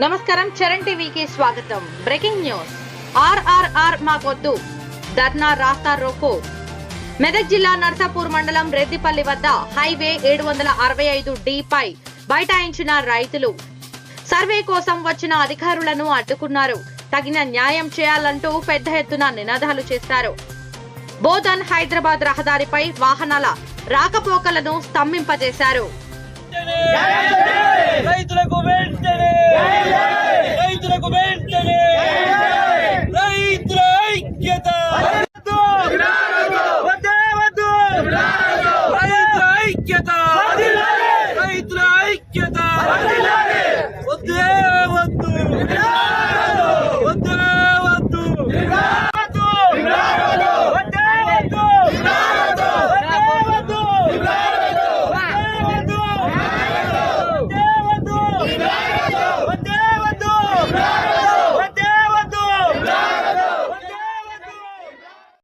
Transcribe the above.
నమస్కారం, చరణ్ టీవీకి స్వాగతం. Breaking news. ఆర్ఆర్ఆర్ మాకొద్దు, ధర్నా రాస్తా రోకో. మెదక్ జిల్లా నర్సాపూర్ మండలం రెడ్డిపల్లి వద్ద హైవే 765D పై బైఠాయించిన రైతులు సర్వే కోసం వచ్చిన అధికారులను అడ్డుకున్నారు. తగిన న్యాయం చేయాలంటూ పెద్ద ఎత్తున నినాదాలు చేశారు. బోధన్ హైదరాబాద్ రహదారిపై వాహనాల రాకపోకలను స్తంభింపజేశారు. రైతులకు వెంటనే